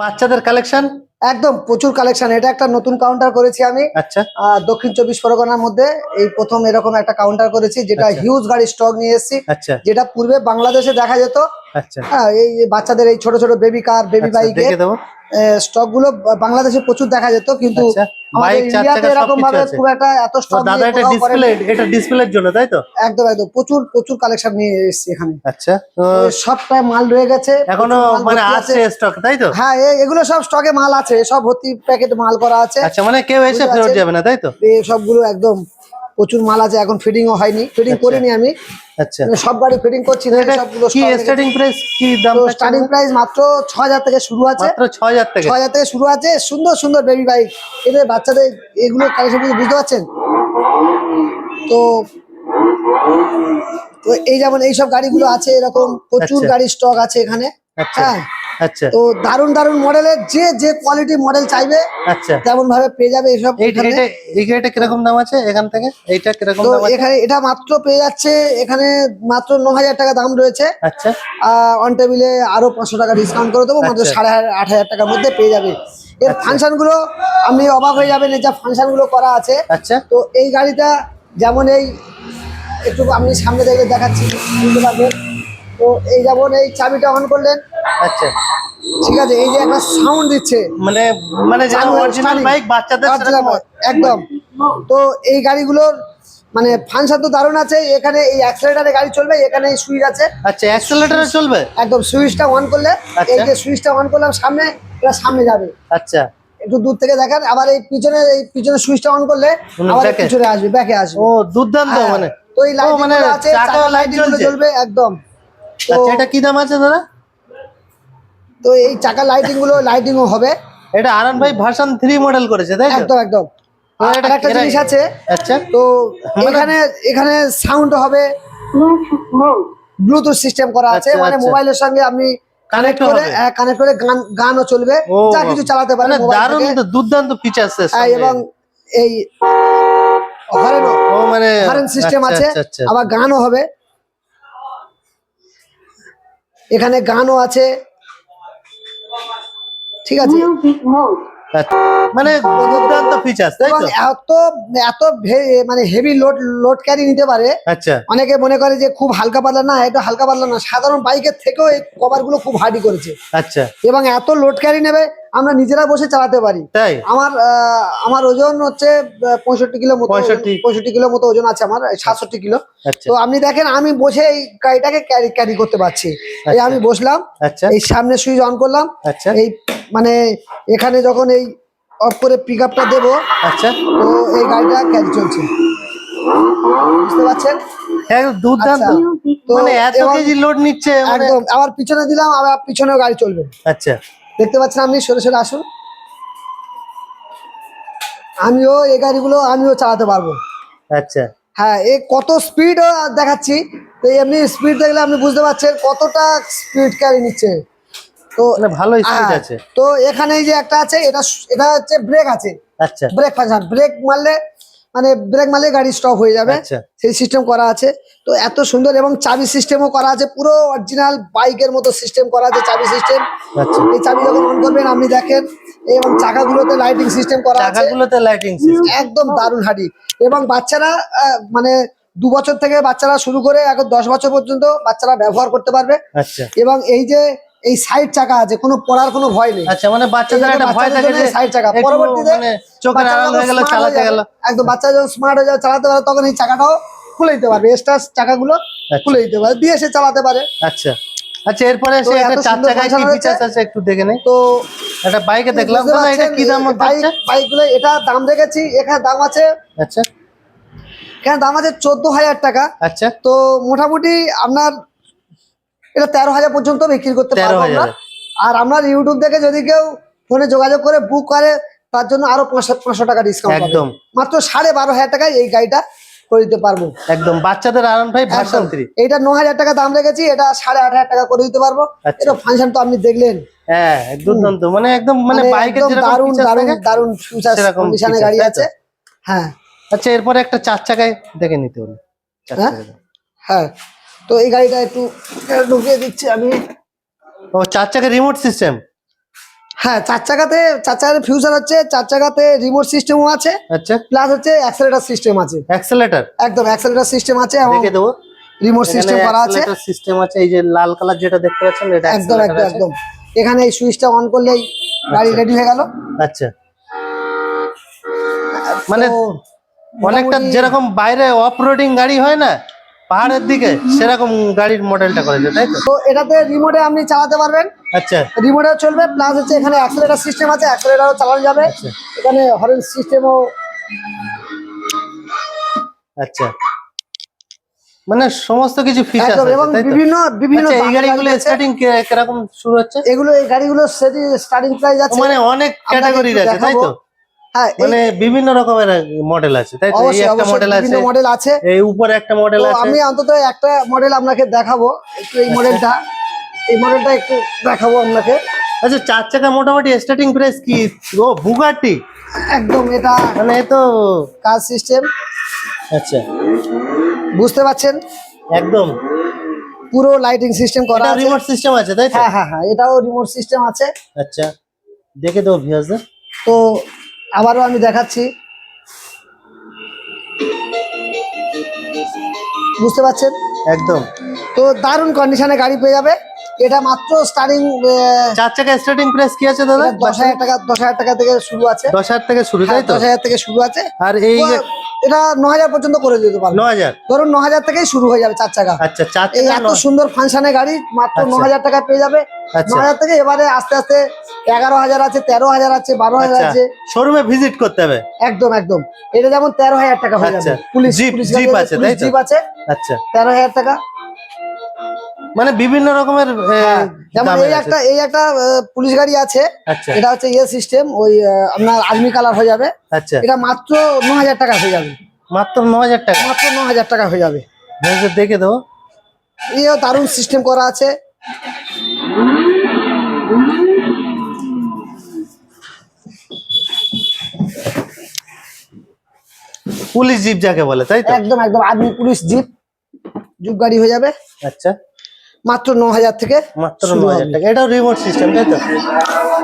বাচ্চাদের কালেকশন একদম প্রচুর কালেকশন। এটা একটা নতুন কাউন্টার করেছি আমি। আচ্ছা দক্ষিণ 24 পরগনার মধ্যে এই প্রথম এরকম একটা কাউন্টার করেছি, যেটা আচ্ছা। হিউজ গাড়ি স্টক নিয়ে এসেছি। আচ্ছা যেটা পূর্বে বাংলাদেশে দেখা যেত। আচ্ছা এই বাচ্চাদের এই ছোট ছোট বেবি কার, বেবি আচ্ছা, বাইকের দেখে দেবো। স্টক গুলো বাংলাদেশে প্রচুর দেখা যেত, কিন্তু আচ্ছা, আমাদের বাইক, চার ইন্ডিয়াতে চাকা এরকম সবকিছু ভাবে আছে। খুব একটা এত তো স্টক দাদা নিয়ে এটা কোথাও ডিসপ্লে, করেনি। এটা ডিসপ্লের জন্য তাই তো? একদম একদম প্রচুর প্রচুর কালেকশন নিয়ে এসেছি এখানে। আচ্ছা তো সবটাই মাল রয়ে গেছে, এখনো প্রচুর মাল মানে ভর্তি আছে স্টক তাই তো? হ্যাঁ, এগুলো সব স্টকে মাল আছে, সব ভর্তি প্যাকেট মাল করা আছে। আচ্ছা মানে কেউ এসে বুঝতে ফেরত পারছেন? যাবে না তাই তো? এই সবগুলো একদম প্রচুর মাল আছে, এখন ফিটিংও হয়নি, ফিটিং আচ্ছা করিনি আমি। আচ্ছা, সব গাড়ি ফিটিং করছি না, এটা সবগুলো কি স্টক স্টার্টিং প্রাইস, কি দাম তো থাকছে? স্টার্টিং প্রাইস মাত্র 6000 থেকে শুরু আছে। মাত্র 6000 থেকে? 6000 থেকে শুরু আছে, সুন্দর সুন্দর বেবি বাইক। এদের বাচ্চাদের এগুলো কালেকশন বুঝতে পারছেন তো। তো এই যেমন এইসব গাড়িগুলো আছে, এরকম প্রচুর আচ্ছা গাড়ি স্টক আছে এখানে। আচ্ছা হ্যাঁ, আচ্ছা তো দারুন দারুন মডেলের যে যে কোয়ালিটি মডেল চাইবে আচ্ছা। তেমন ভাবে পেয়ে যাবে এসব এই এখানে। এটা এই গাড়িটা কিরকম দাম আছে এখান থেকে? এইটা কিরকম তো দাম আছে? এখানে এটা মাত্র পেয়ে যাচ্ছে এখানে মাত্র 9000 টাকা দাম রয়েছে। আচ্ছা অন টেবিলে আরো 500 টাকা ডিসকাউন্ট করে দেবো, মাত্র আচ্ছা 8500 টাকার মধ্যে পেয়ে যাবে। এর আচ্ছা ফাংশন গুলো আপনি অবাক হয়ে যাবেন, এই যা ফাংশন গুলো করা আছে। আচ্ছা তো এই গাড়িটা যেমন এই একটু আপনি সামনে দেখে দেখাচ্ছি, বুঝতে পারবেন। তো এই যেমন এই চাবিটা অন করলেন, আচ্ছা। ঠিক আছে, এই যে একটা সাউন্ড দিচ্ছে, মানে মানে যেটা অরিজিনাল বাইক বাচ্চাদের সেরকম একদম। তো এই গাড়িগুলোর মানে ফাংশন তো দারুণ আছে। এখানে এই অ্যাক্সেলারেটরে গাড়ি চলবে, এখানে এই সুইচ আছে। আচ্ছা অ্যাক্সেলারেটরে চলবে? একদম সুইচটা অন করলে, এই আচ্ছা যে সুইচটা অন করলাম সামনে, এটা সামনে যাবে। আচ্ছা একটু দূর থেকে দেখেন, আবার এই পিছনে সুইচটা অন করলে আবার ব্যাকে? পিছনে আসবে, ব্যাকে আসবে। ও দুর্দান্ত। হ্যাঁ, মানে তো এই লাইটিং মানে গুলো আছে, চাকা চাকা লাইট লাইটিং গুলো জ্বলছে? জ্বলবে একদম। তো আচ্ছা এটা কি দাম আছে দাদা? তো এই চাকা লাইটিংও হবে। এটা আরন ভাই ভার্সন 3 মডেল করেছে তাই তো? একদম একদম। তো আর একটা জিনিস আছে। আচ্ছা তো মানে এখানে এখানে সাউন্ড হবে, ব্লুটুথ সিস্টেম করা আছে, আচ্ছা, মানে আচ্ছা। মোবাইলের সঙ্গে আপনি কানেক্ট Connect করে হবে? কানেক্ট করে গানও চলবে, ও যা কিছু চালাতে পারে মানে মোবাইল দারুণ থেকে। তো, দুর্দান্ত ফিচার্স এবং এই ও মানে হরেন সিস্টেম আচ্ছা আছে, আচ্ছা আচ্ছা আবার গানও হবে, এখানে গানও আছে, ঠিক আছে। আচ্ছা। মানে দুর্দান্ত ফিচার্স তাই এবং তো? এত এত মানে হেভি লোড ক্যারি নিতে পারে। আচ্ছা অনেকে মনে করে যে খুব হালকা পাতলা, না, এটা হালকা পাতলা না, সাধারণ বাইকের থেকেও এই কভার গুলো খুব হার্ডি করেছে। আচ্ছা এবং এত লোড ক্যারি নেবে, আমরা নিজেরা বসে চালাতে পারি। তাই? আমার ওজন হচ্ছে 65 কিলো মতো, 65 কিলো মতো ওজন আছে আমার, 67 কিলো। আচ্ছা তো আপনি দেখেন, আমি বসে এই গাড়িটাকে ক্যারি করতে পারছি। এই আচ্ছা আমি বসলাম, আচ্ছা এই সামনে সুইচ অন করলাম, আচ্ছা এই মানে এখানে যখন এই অফ করে পিক আপটা দেবো, আচ্ছা। তো এই গাড়িটা ক্যারি চলছে, বুঝতে পারছেন। একদম দুর্দান্ত। আচ্ছা, তো মানে এত এবং কেজি লোড নিচ্ছে মানে। একদম আবার পিছনে দিলাম, আবার পিছনেও গাড়ি চলবে। আচ্ছা দেখতে পাচ্ছেন আপনি, সরে সরে আসুন, আমিও এই গাড়িগুলো আমিও চালাতে পারবো। আচ্ছা হ্যাঁ, এই কত স্পিড দেখাচ্ছি। তো এমনি স্পিড দেখলে আপনি বুঝতে পারছেন কতটা স্পিড ক্যারি নিচ্ছে। তো মানে ভালো স্পিড হ্যাঁ, আছে। তো এখানে এই যে একটা আছে, এটা হচ্ছে ব্রেক আছে, আচ্ছা ব্রেক ফাংশন। ব্রেক মারলে গাড়ি স্টপ হয়ে যাবে, আচ্ছা সেই সিস্টেম করা আছে। তো এত সুন্দর, এবং চাবি সিস্টেমও করা আছে, পুরো অরিজিনাল বাইকের মতো সিস্টেম করা আছে, চাবি সিস্টেম। আচ্ছা। এই চাবি যখন অন করবেন আপনি দেখেন, এবং চাকাগুলোতে লাইটিং সিস্টেম করা আছে, চাকাগুলোতে লাইটিং সিস্টেম একদম দারুণ হাডি। এবং বাচ্চারা মানে 2 বছর থেকে বাচ্চারা শুরু করে এখন 10 বছর পর্যন্ত বাচ্চারা ব্যবহার করতে পারবে। আচ্ছা এবং এই যে এই সাইড চাকা আছে, কোনো পড়ার কোনো ভয় নেই। আচ্ছা। মানে বাচ্চাদের একটা ভয় থাকে যে সাইড চাকা, একটু পরবর্তীতে মানে চোখের বাচ্চারা আড়াল যখন হয়ে গেল, smart চালাতে হয়ে গেল। যাবে, একদম বাচ্চা যখন স্মার্ট হয়ে যাবে, চালাতে পারে, তখন এই চাকাটাও খুলে দিতে পারবে, এক্সট্রা চাকাগুলো আচ্ছা। খুলে দিতে পারে, দিয়ে সে চালাতে পারে। আচ্ছা আচ্ছা। এরপরে তো সে একটা এত 4 সুন্দর চাকায় কি function ফিচার্স রয়েছে। আছে একটু দেখে নেই। তো একটা বাইকে দেখলাম বুঝতে দাদা, এটা পারছেন, কি দাম থাকছে? বাইকগুলো এটা দাম রেখেছি, এখানে দাম আছে, আচ্ছা এখানে দাম আছে 14,000 টাকা। আচ্ছা। তো মোটামুটি আপনার এটা 13,000 পর্যন্ত বিক্রি করতে পারবো আমরা। 13,000 আর আপনার ইউটিউব থেকে যদি কেউ ফোনে যোগাযোগ করে বুক করে, তার জন্য আরো 500 টাকা ডিসকাউন্ট পাবে। একদম। মাত্র 12,500 টাকায় এই গাড়িটা করে দিতে পারবো। একদম বাচ্চাদের আরন ভাই ভার্সন 3। এইটা 9,000 টাকা দাম রেখেছি, এটা 8,500 টাকা করে দিতে পারবো। আচ্ছা। এটা ফাংশন তো আপনি দেখলেন, হ্যাঁ দুর্দান্ত। মানে একদম মানে বাইকের একদম যেরকম দারুণ ফিচার্স দারুণ থাকে দারুণ ফিচার্স সেরকম কন্ডিশনে features, গাড়ি তাই তো? আছে। হ্যাঁ আচ্ছা এরপরে একটা 4 চাকায় দেখে নিতে হলো। 4 হ্যাঁ চাকায় হ্যাঁ। তো এই গাড়িটা একটু ঢুকিয়ে দিচ্ছি আমি। ও 4 চাকা রিমোট সিস্টেম। হ্যাঁ, চার চাকাতে ফিউচার হচ্ছে, চার চাকাতে রিমোট সিস্টেমও আছে, আচ্ছা, প্লাস হচ্ছে অ্যাক্সেলেটর সিস্টেম আছে। অ্যাক্সেলেটর একদম অ্যাক্সেলেটর সিস্টেম আছে এবং দেখে দেবো। রিমোট সিস্টেম করা আছে। অ্যাক্সেলেটর সিস্টেম আছে, এই যে লাল কালার যেটা দেখতে পাচ্ছেন এটা একদম অ্যাক্সেলেটর একদম আছে। একদম এখানে এই সুইচটা অন করলেই গাড়ি আচ্ছা। রেডি হয়ে গেল। আচ্ছা, মানে তো অনেকটা মোটামুটি- যেরকম বাইরে অফ রোডিং গাড়ি হয় না পাহাড়ের দিকে, সেরকম গাড়ির মডেলটা করেছে, তাই তো? তো এটাতে রিমোটে আপনি চালাতে পারবেন, আচ্ছা রিমোটে চলবে, প্লাস হচ্ছে এখানে অ্যাক্সেলেটর সিস্টেম আছে, অ্যাক্সেলেটরও চালানো যাবে। আচ্ছা এখানে হর্ন সিস্টেমও আচ্ছা, মানে সমস্ত কিছু ফিচার একদম, আছে, এবং তাই তো? বিভিন্ন বিভিন্ন আচ্ছা, এই দামের গাড়িগুলো গাড়ি আছে। স্টার্টিং কিরকম শুরু হচ্ছে? এগুলো এই গাড়িগুলো স্টার্টিং প্রাইস আছে, মানে অনেক আপনাকে ক্যাটাগরির একটু আছে, তাই তো? দেখাবো। হ্যাঁ, মানে বিভিন্ন রকমের মডেল আছে, তাই তো? এই অবশ্যই একটা অবশ্যই মডেল আছে, বিভিন্ন মডেল আছে। এই উপরে একটা মডেল তো আছে। আমি অন্তত একটা মডেল আপনাকে দেখাবো, একটু এই আচ্ছা। মডেলটা একটু দেখাবো আপনাকে। আচ্ছা, চার চাকা মোটামুটি স্টার্টিং প্রাইস কি? ও বুগাটি, একদম এটা মানে এ তো কার সিস্টেম, আচ্ছা বুঝতে পারছেন, একদম পুরো লাইটিং সিস্টেম করা এটা আছে। রিমোট সিস্টেম আছে, তাই তো? হ্যাঁ হ্যাঁ হ্যাঁ, এটাও রিমোট সিস্টেম আছে। আচ্ছা, দেখে দাও ভিউয়ার্সদের। তো আবারও আমি দেখাচ্ছি, বুঝতে পারছেন, একদম তো দারুণ কন্ডিশনে গাড়ি পেয়ে যাবে। এটা মাত্র স্টার্টিং চার চাকা স্টার্টিং প্রাইস কি আছে দাদা? 10,000 টাকা, 10,000 টাকা থেকে শুরু আছে। 10,000 থেকে শুরু, তাই তো? 10,000 থেকে শুরু আছে। আর এই তো এটা 9,000 পর্যন্ত করে দিতে পারবো। 9,000। ধরুন 9,000 থেকেই শুরু হয়ে যাবে চার চাকা। আচ্ছা, চার এই চাকা এত সুন্দর ফাংশনের গাড়ি মাত্র আচ্ছা। 9,000 টাকা পেয়ে যাবে। আচ্ছা। 9,000 থেকে এবারে আস্তে আস্তে 11,000 আছে, 13,000 আছে, 12,000 আচ্ছা, আছে। শোরুমে ভিজিট করতে হবে। একদম একদম, এটা যেমন 13,000 টাকা হয়ে যাবে। আচ্ছা, পুলিশ জিপ গাড়ি আছে, পুলিশ তাই তো? জিপ আছে আচ্ছা, 13,000 টাকা। মানে বিভিন্ন রকমের যেমন দামের এই আছে। একটা পুলিশ গাড়ি আছে, আচ্ছা এটা হচ্ছে সিস্টেম, ওই আপনার আর্মি কালার হয়ে যাবে। আচ্ছা, এটা মাত্র 9,000 টাকা হয়ে যাবে, মাত্র 9,000 টাকা। মাত্র 9,000 টাকা হয়ে যাবে। ভিউয়ার্সদের দেখে দাও। এও দারুণ সিস্টেম করা আছে। পুলিশ জিপ যাকে বলে, তাই তো? একদম একদম আর্মি পুলিশ জিপ গাড়ি হয়ে যাবে আচ্ছা, মাত্র 9,000 থেকে মাত্র শুরু 9,000 হবে। টাকা। এটাও রিমোট সিস্টেম, তাই তো?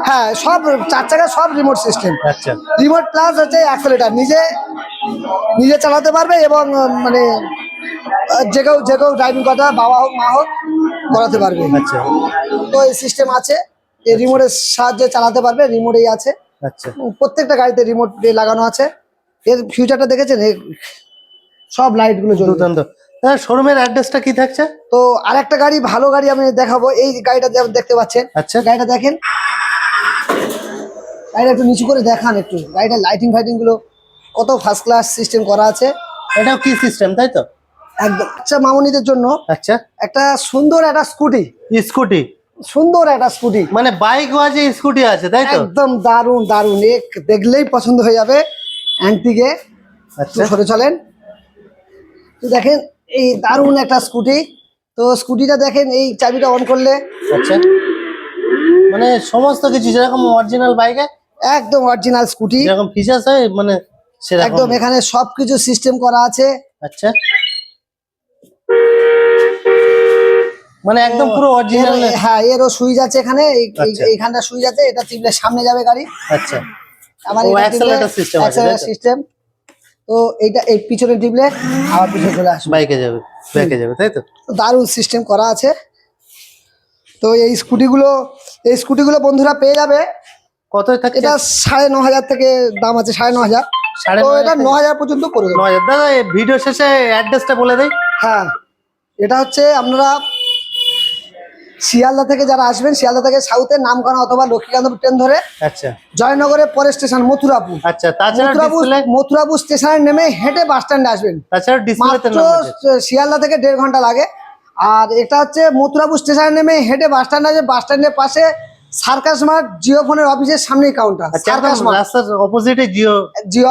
হ্যাঁ, সব চার চাকা সব রিমোট সিস্টেম, আচ্ছা রিমোট প্লাস হচ্ছে অ্যাক্সেলেটর, নিজে নিজে চালাতে পারবে এবং মানে যে কেউ ড্রাইভিং করতে পারবে, বাবা হোক মা হোক করাতে পারবে। আচ্ছা তো এই সিস্টেম আছে, এই রিমোটের সাহায্যে চালাতে পারবে, রিমোটেই আছে। আচ্ছা, প্রত্যেকটা গাড়িতে রিমোট লাগানো আছে। এর ফিউচারটা দেখেছেন, সব লাইট গুলো জ্বলবে। দুর্দান্ত। শোরুমের অ্যাড্রেসটা কি থাকছে? তো আরেকটা গাড়ি, ভালো গাড়ি আমি দেখাবো। এই গাড়িটা যেমন দেখতে পাচ্ছেন, আচ্ছা গাড়িটা দেখেন, গাড়িটা একটু নিচু করে দেখান একটু। গাড়িটার লাইটিং ফাইটিং গুলো কত ফার্স্ট ক্লাস সিস্টেম করা আছে। এটাও কি সিস্টেম, তাই তো? একদম আচ্ছা, মামুনিদের জন্য আচ্ছা, একটা সুন্দর একটা স্কুটি, স্কুটি, সুন্দর একটা স্কুটি, মানে বাইক আছে স্কুটি আছে, তাই তো? একদম দারুণ দারুণ, এক দেখলেই পছন্দ হয়ে যাবে। অ্যান্টিকে আচ্ছা সরে চলেন, তো দেখেন এই দারুণ একটা স্কুটি। তো স্কুটিটা দেখেন, এই চাবিটা অন করলে আচ্ছা, মানে সমস্ত কিছু যেরকম অরিজিনাল বাইকে একদম অরিজিনাল স্কুটি, যেরকম ফিচার্স হয় মানে সেরকম। একদম এখানে সবকিছু সিস্টেম করা আছে। আচ্ছা, মানে একদম পুরো অরিজিনাল। হ্যাঁ, এরও সুইচ আছে এখানে, আচ্ছা। এইখানটা সুইচ আছে, এটা টিপলে সামনে যাবে গাড়ি। আচ্ছা, আবার ও এটা অ্যাক্সেলারেটর সিস্টেম আছে, তাই তো? সিস্টেম। তো এইটা এই পিছনে টিপলে আবার পিছনে চলে আসবে, বাইকে যাবে, ব্যাকে যাবে, তাই তো? দারুণ সিস্টেম করা আছে। তো এই স্কুটিগুলো বন্ধুরা পেয়ে যাবে। কত থাকছে? এটা 9,500 থেকে দাম আছে, 9,500। সাড়ে তো 9,000 এটা 9,000 পর্যন্ত করে দেবো। 9,000। দাদা এই ভিডিও শেষে অ্যাড্রেসটা বলে দেই। হ্যাঁ, এটা হচ্ছে আপনারা শিয়ালদা থেকে যারা আসবেন, শিয়ালদা থেকে সাউথের নামখানা অথবা লক্ষ্মীকান্তপুর ট্রেন ধরে আচ্ছা জয়নগরের পরের স্টেশন মথুরাপুর, আচ্ছা, তাছাড়া ডিসপ্লে, মথুরাপুর স্টেশনে নেমে হেঁটে বাস স্ট্যান্ডে আসবেন। তাছাড়া ডিসপ্লেতে মাত্র নাম আছে। শিয়ালদা থেকে 1.5 ঘন্টা লাগে। আর এটা হচ্ছে মথুরাপুর স্টেশনে নেমে হেঁটে বাস স্ট্যান্ডে আসবে, বাস স্ট্যান্ডের পাশে সার্কাস মার্ট জিও ফোনের অফিসের সামনেই কাউন্টার। আচ্ছা, সার্কাস একদম মার্ট রাস্তার অপোজিটে জিও। জিও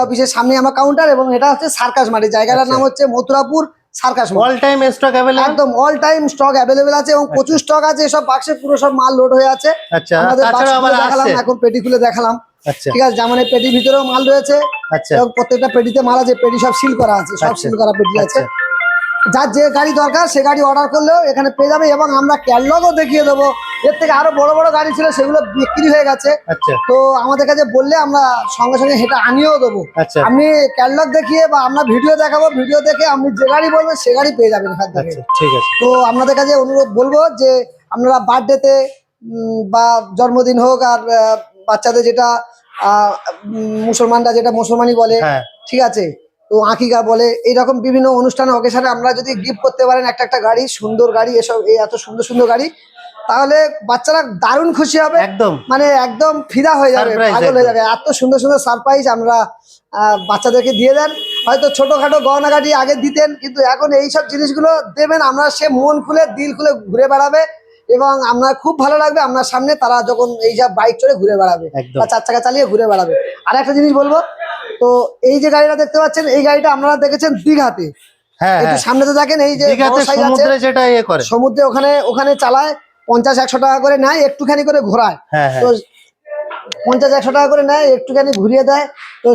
অফিসের সামনে আমার কাউন্টার, এবং এটা হচ্ছে সার্কাস মার্ট। জায়গাটার আচ্ছা। নাম হচ্ছে Mathurapur circus mart. All time stock available. একদম অল টাইম স্টক অ্যাভেলেবেল আছে, এবং প্রচুর স্টক আছে। সব বাক্সে পুরো সব মাল লোড হয়ে আছে। আচ্ছা, আমাদের বাক্স তাছাড়া আবার দেখালাম, আসছে। এখন পেটি খুলে দেখালাম। আচ্ছা ঠিক আছে, যেমন এই পেটির ভিতরেও মাল রয়েছে, আচ্ছা এবং প্রত্যেকটা পেটিতে মাল আছে। পেটি সব সিল করা আছে, সব আচ্ছা, সিল করা পেটি আছে। আচ্ছা। যার যে গাড়ি দরকার সে গাড়ি অর্ডার করলেও এখানে পেয়ে যাবে, এবং আমরা ক্যাটলগও দেখিয়ে দেবো। এর থেকে আরো বড় বড় গাড়ি ছিল, সেগুলো বিক্রি হয়ে গেছে। আচ্ছা তো আমাদের কাছে বললে আমরা সঙ্গে সঙ্গে সেটা আনিয়েও দেবো। আচ্ছা আপনি ক্যাটলগ দেখিয়ে বা আমরা ভিডিও দেখাবো, ভিডিও দেখে আপনি যে গাড়ি বলবেন সে গাড়ি পেয়ে যাবেন এখান থেকে। আচ্ছা ঠিক আছে। তো আপনাদের কাছে অনুরোধ বলবো যে আপনারা বার্থডেতে বা জন্মদিন হোক, আর বাচ্চাদের যেটা মুসলমানরা যেটা মুসলমানি বলে, হ্যাঁ ঠিক আছে, তো আকিকা বলে, এইরকম বিভিন্ন অনুষ্ঠানে অকেশনে আমরা যদি গিফট করতে পারেন একটা একটা গাড়ি, সুন্দর গাড়ি, এসব এই এত সুন্দর সুন্দর গাড়ি, তাহলে বাচ্চারা দারুণ খুশি হবে। একদম মানে একদম ফিদা হয়ে যাবে, Surprise পাগল হয়ে একদম। যাবে। এত সুন্দর সুন্দর সারপ্রাইজ আমরা বাচ্চাদেরকে দিয়ে দেন। হয়তো ছোটখাটো গহনাগাটি আগে দিতেন, কিন্তু এখন এইসব জিনিসগুলো দেবেন, আমরা সে মন খুলে দিল খুলে ঘুরে বেড়াবে, এবং আপনার খুব ভালো লাগবে আপনার সামনে তারা যখন এই সব বাইক চড়ে ঘুরে বেড়াবে একদম। বা 4 চাকা চালিয়ে ঘুরে বেড়াবে। আর একটা জিনিস বলবো, তো এই যে গাড়িটা দেখতে পাচ্ছেন, এই গাড়িটা আপনারা দেখেছেন দীঘাতে, হ্যাঁ একটু হ্যাঁ সামনে তো দেখেন এই যে দীঘাতে বড় size আছে, সমুদ্রে যেটা ইয়ে করে। সমুদ্রে ওখানে ওখানে চালায় 50-100 টাকা করে নেয়, একটুখানি করে ঘোরায়। হ্যাঁ হ্যাঁ তো 50-100 টাকা করে নেয়, একটুখানি ঘুরিয়ে দেয়। তো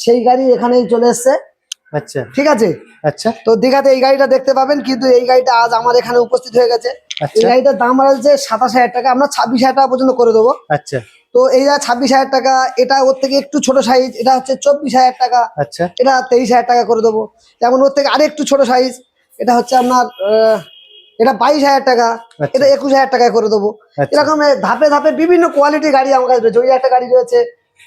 সেই গাড়ি এখানেই চলে এসছে, আচ্ছা ঠিক আছে। আচ্ছা তো দীঘাতে এই গাড়িটা দেখতে পাবেন, কিন্তু এই গাড়িটা আজ আমার এখানে উপস্থিত হয়ে গেছে। এই আচ্ছা গাড়িটার দাম আছে 27,000 টাকা, আমরা 26,000 টাকা পর্যন্ত করে দেবো। আচ্ছা তো এই 26,000 টাকা, এটা ওর থেকে একটু ছোট সাইজ, এটা হচ্ছে 24,000 টাকা, আচ্ছা এটা 23,000 টাকা করে দেবো। যেমন ওর থেকে আরেকটু ছোট সাইজ, এটা হচ্ছে আপনার এটা 22,000 টাকা, আচ্ছা। এটা 21,000 টাকায় করে দেবো। আচ্ছা। এরকম ধাপে ধাপে বিভিন্ন কোয়ালিটির গাড়ি আমার কাছে রয়েছে। ওই একটা গাড়ি রয়েছে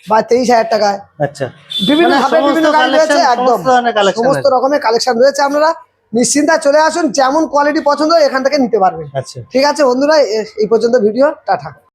বা 23,000 টাকায়, আচ্ছা বিভিন্ন মানে ধাপে বিভিন্ন সমস্ত গাড়ি রয়েছে। collection, একদম সমস্ত ধরনের collection সমস্ত আছে। রকমের কালেকশন রয়েছে, আপনারা নিশ্চিন্তায় চলে আসুন, যেমন কোয়ালিটি পছন্দ এখান থেকে নিতে পারবেন। আচ্ছা ঠিক আছে বন্ধুরা, এই পর্যন্ত ভিডিও, টাটা।